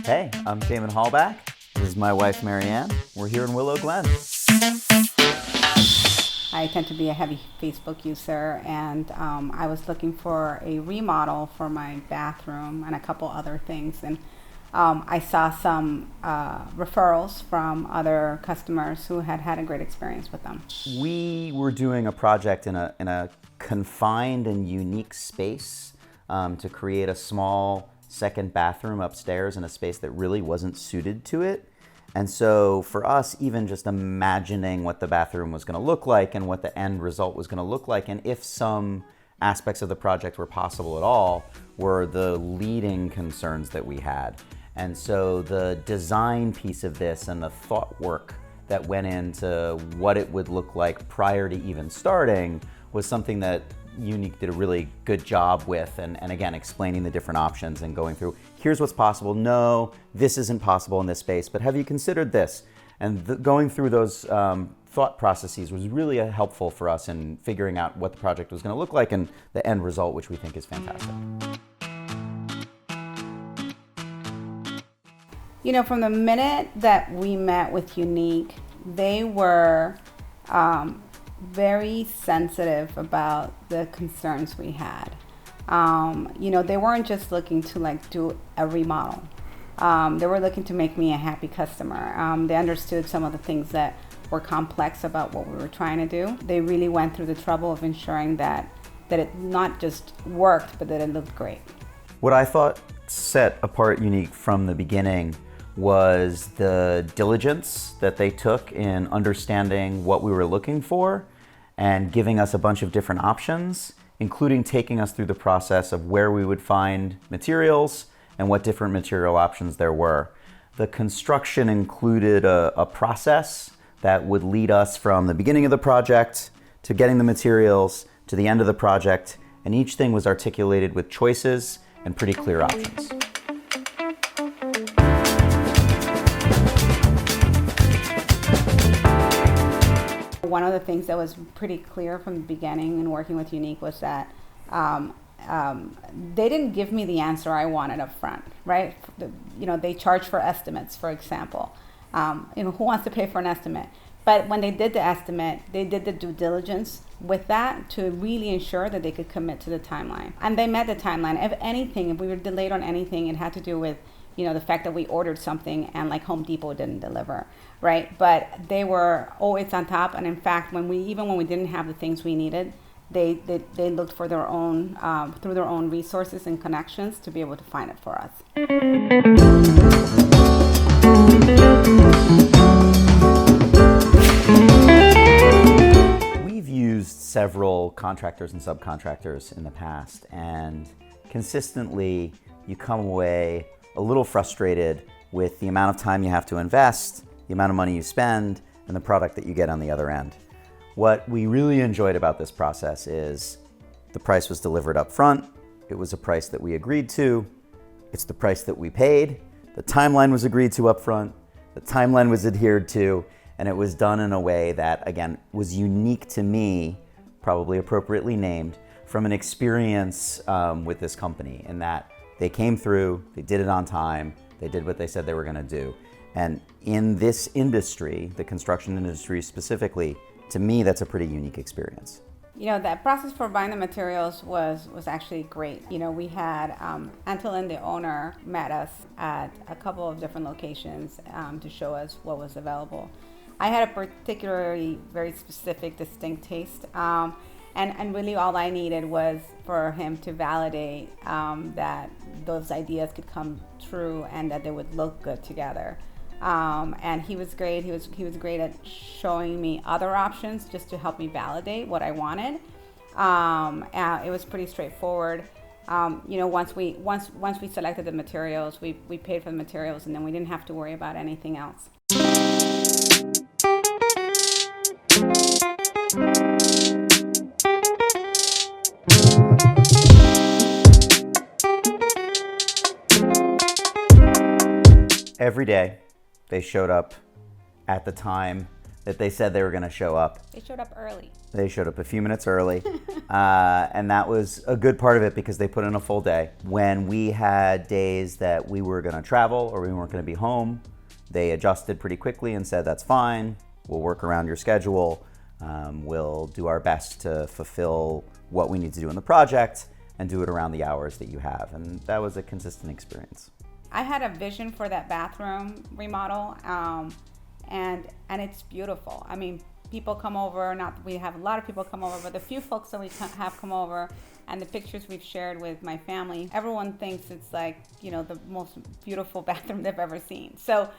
Hey, I'm Cayman Hallback. This is my wife, Marianne. We're here in Willow, Glen. I tend to be a heavy Facebook user, and I was looking for a remodel for my bathroom and a couple other things. And I saw some referrals from other customers who had had a great experience with them. We were doing a project in a confined and unique space to create a small second bathroom upstairs in a space that really wasn't suited to it. And so for us, even just imagining what the bathroom was going to look like and what the end result was going to look like, and if some aspects of the project were possible at all, were the leading concerns that we had. And so the design piece of this and the thought work that went into what it would look like prior to even starting was something that Unique did a really good job with, and again, explaining the different options and going through, here's what's possible, no, this isn't possible in this space, but have you considered this? And going through those thought processes was really helpful for us in figuring out what the project was going to look like and the end result, which we think is fantastic. You know, from the minute that we met with Unique, they were very sensitive about the concerns we had. You know, they weren't just looking to do a remodel. They were looking to make me a happy customer. They understood some of the things that were complex about what we were trying to do. They really went through the trouble of ensuring that it not just worked, but that it looked great. What I thought set apart Unique from the beginning was the diligence that they took in understanding what we were looking for and giving us a bunch of different options, including taking us through the process of where we would find materials and what different material options there were. The construction included a process that would lead us from the beginning of the project to getting the materials to the end of the project, and each thing was articulated with choices and pretty clear options. One of the things that was pretty clear from the beginning in working with Unique was that they didn't give me the answer I wanted up front, right? You know, they charge for estimates, for example. You know, who wants to pay for an estimate? But when they did the estimate, they did the due diligence with that to really ensure that they could commit to the timeline. And they met the timeline. If anything, if we were delayed on anything, it had to do with, you know, the fact that we ordered something and like Home Depot didn't deliver, right? But they were always on top. And in fact, when we didn't have the things we needed, they looked for their own, through their own resources and connections to be able to find it for us. We've used several contractors and subcontractors in the past, and consistently you come away a little frustrated with the amount of time you have to invest, the amount of money you spend, and the product that you get on the other end. What we really enjoyed about this process is the price was delivered up front, it was a price that we agreed to, it's the price that we paid, the timeline was agreed to up front, the timeline was adhered to, and it was done in a way that, again, was unique to me, probably appropriately named, from an experience with this company, in that they came through, they did it on time, they did what they said they were gonna do. And in this industry, the construction industry specifically, to me, that's a pretty unique experience. You know, that process for buying the materials was actually great. You know, we had Antolin, the owner, met us at a couple of different locations to show us what was available. I had a particularly very specific, distinct taste. And really all I needed was for him to validate that those ideas could come true and that they would look good together. And he was great. He was great at showing me other options just to help me validate what I wanted. It was pretty straightforward. You know, once we selected the materials, we paid for the materials, and then we didn't have to worry about anything else. Every day, they showed up at the time that they said they were going to show up. They showed up early. They showed up a few minutes early, and that was a good part of it because they put in a full day. When we had days that we were going to travel or we weren't going to be home, they adjusted pretty quickly and said, that's fine, we'll work around your schedule, we'll do our best to fulfill what we need to do in the project and do it around the hours that you have. And that was a consistent experience. I had a vision for that bathroom remodel, and it's beautiful. I mean, people come over, we have a lot of people come over, but the few folks that we have come over and the pictures we've shared with my family, everyone thinks it's like, you know, the most beautiful bathroom they've ever seen. So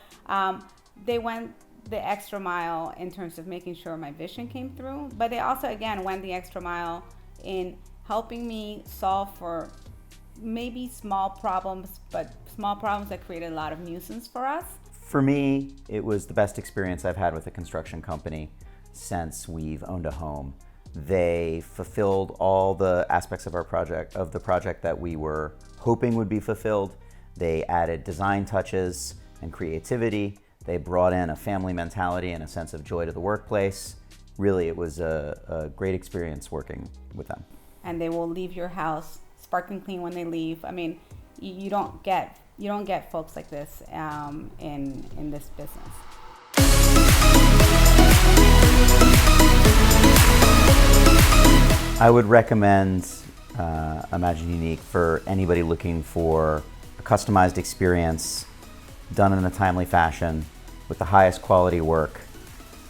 they went the extra mile in terms of making sure my vision came through, but they also, again, went the extra mile in helping me solve for maybe small problems, but small problems that created a lot of nuisance for us. For me, it was the best experience I've had with a construction company since we've owned a home. They fulfilled all the aspects of the project that we were hoping would be fulfilled. They added design touches and creativity. They brought in a family mentality and a sense of joy to the workplace. Really, it was a great experience working with them. And they will leave your house sparkling clean when they leave. I mean, you don't get folks like this in this business. I would recommend Imagine Unique for anybody looking for a customized experience done in a timely fashion with the highest quality work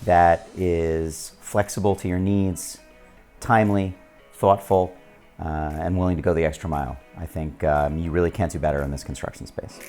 that is flexible to your needs, timely, thoughtful, and willing to go the extra mile. I think you really can't do better in this construction space.